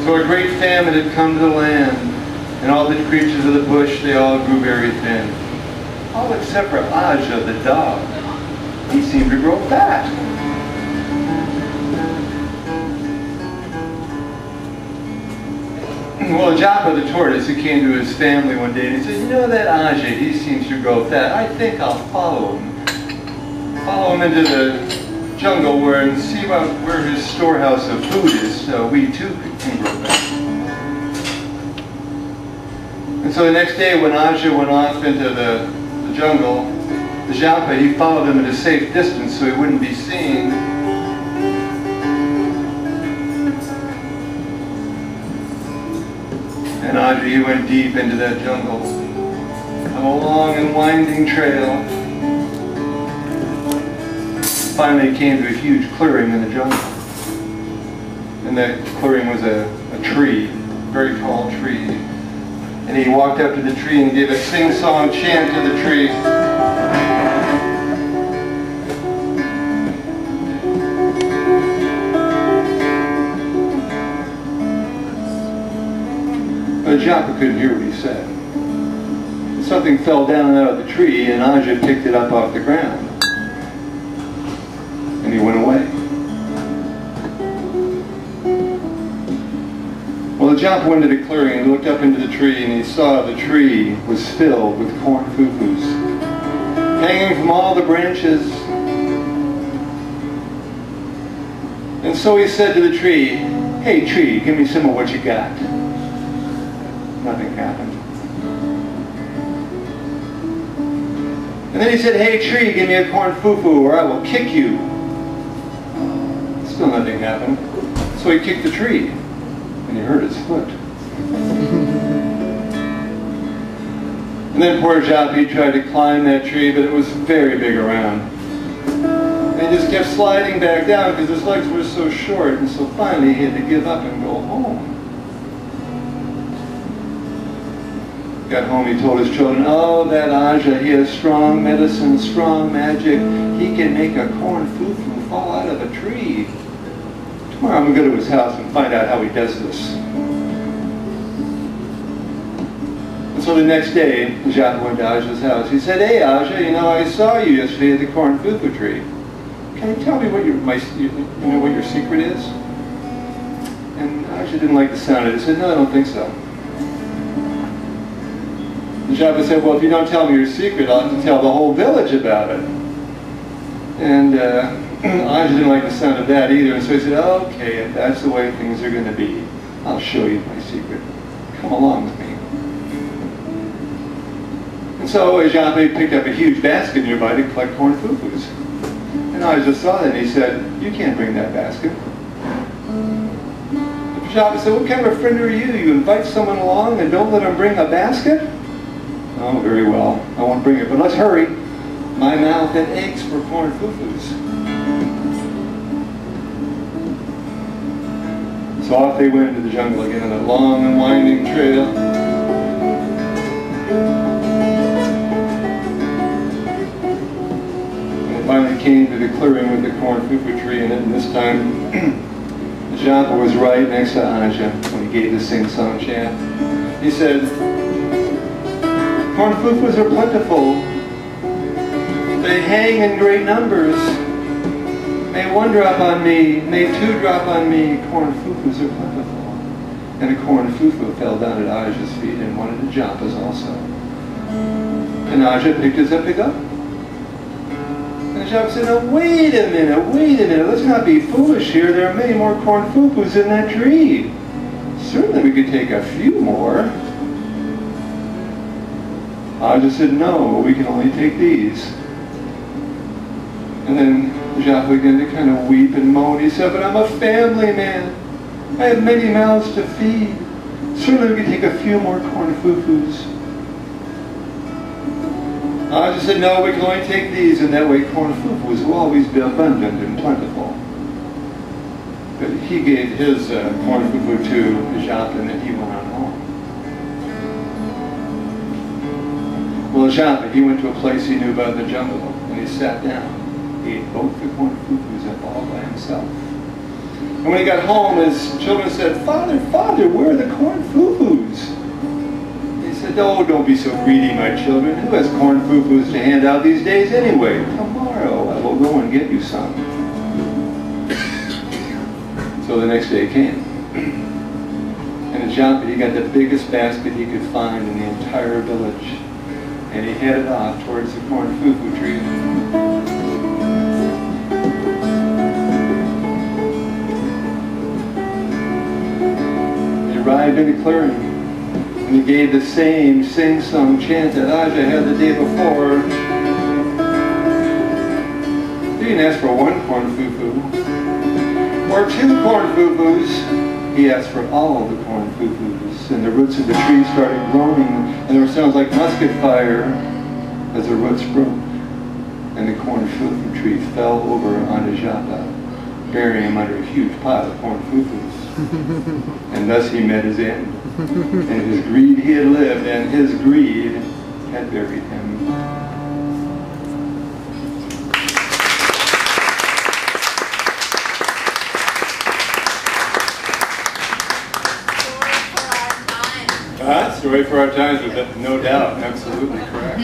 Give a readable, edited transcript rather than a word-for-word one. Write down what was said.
So a great famine had come to the land, and all the creatures of the bush, they all grew very thin. All except for Aja the dog. He seemed to grow fat. Well, Japa the tortoise, he came to his family one day and he said, you know that Aja, he seems to grow fat. I think I'll follow him. Follow him into the jungle and see where his storehouse of food is, so we too can grow fat. And so the next day when Aja went off into the jungle, the Japa, he followed him at a safe distance so he wouldn't be seen. And Aja, he went deep into that jungle on a long and winding trail. Finally came to a huge clearing in the jungle. And that clearing was a tree, a very tall tree. And he walked up to the tree and gave a sing-song chant to the tree. But Japa couldn't hear what he said. Something fell down out of the tree and Aja picked it up off the ground. And he went away. Well, the Japa went to the clearing and looked up into the tree and he saw the tree was filled with corn foo-foos hanging from all the branches. And so he said to the tree, hey tree, give me some of what you got. Nothing happened. And then he said, hey tree, give me a corn foo-foo or I will kick you. Still nothing happened. So he kicked the tree and he hurt his foot. And then poor Japa tried to climb that tree, but it was very big around. And he just kept sliding back down because his legs were so short, and so finally he had to give up and go home. Got home, he told his children, oh, that Aja, he has strong medicine, strong magic. He can make a corn foo-foo fall out of a tree. Tomorrow I'm going to go to his house and find out how he does this. And so the next day, Japa went to Aja's house. He said, hey Aja, you know, I saw you yesterday at the corn foo-foo tree. Can you tell me what what your secret is? And Aja didn't like the sound of it. He said, no, I don't think so. The Japa said, well, if you don't tell me your secret, I'll have to tell the whole village about it. And Aja didn't like the sound of that either, and so he said, okay, if that's the way things are going to be, I'll show you my secret. Come along with me. And so Japa picked up a huge basket nearby to collect corn foo-foos. And Aja saw that and he said, you can't bring that basket. The Japa said, what kind of a friend are you? You invite someone along and don't let them bring a basket? Oh, very well. I won't bring it, but let's hurry. My mouth it aches for corn foo-foos. So off they went into the jungle again on a long and winding trail. And they finally came to the clearing with the corn foo-foo tree in it, and this time the Japa was right next to Aja when he gave the sing-song chant. He said, corn foo-foos are plentiful. They hang in great numbers. May one drop on me, may two drop on me. Corn foo-foos are plentiful. And a corn foo-foo fell down at Aja's feet and one of the Japa's also. And Aja picked his up. And the Japa said, oh, wait a minute, let's not be foolish here. There are many more corn foo-foos in that tree. Certainly we could take a few more. Aja said, no, we can only take these. And then Japa began to kind of weep and moan. He said, but I'm a family man. I have many mouths to feed. Certainly we can take a few more corn foo-foos. Aja said, no, we can only take these, and that way corn foo-foos will always be abundant and plentiful. But he gave his corn foo-foo to Japa, and then he went on home. Well, Japa, he went to a place he knew about in the jungle, and he sat down. He ate both the corn foo-foos up all by himself. And when he got home, his children said, "Father, Father, where are the corn foo-foos?" He said, "Oh, don't be so greedy, my children. Who has corn foo-foos to hand out these days anyway? Tomorrow I will go and get you some." So the next day came. And he got the biggest basket he could find in the entire village. And he headed off towards the corn foo-foo tree. He arrived in a clearing, and he gave the same sing-song chant that Aja had the day before. He didn't ask for one corn foo-foo, or two corn foo-foos. He asked for all the corn foo-foos, and the roots of the tree started groaning, and there were sounds like musket fire as the roots broke, and the corn foo-foo tree fell over on Ajata, burying him under a huge pile of corn foo-foos. And thus he met his end. And his greed he had lived, and his greed had buried him. Story for our times, with no doubt, absolutely correct.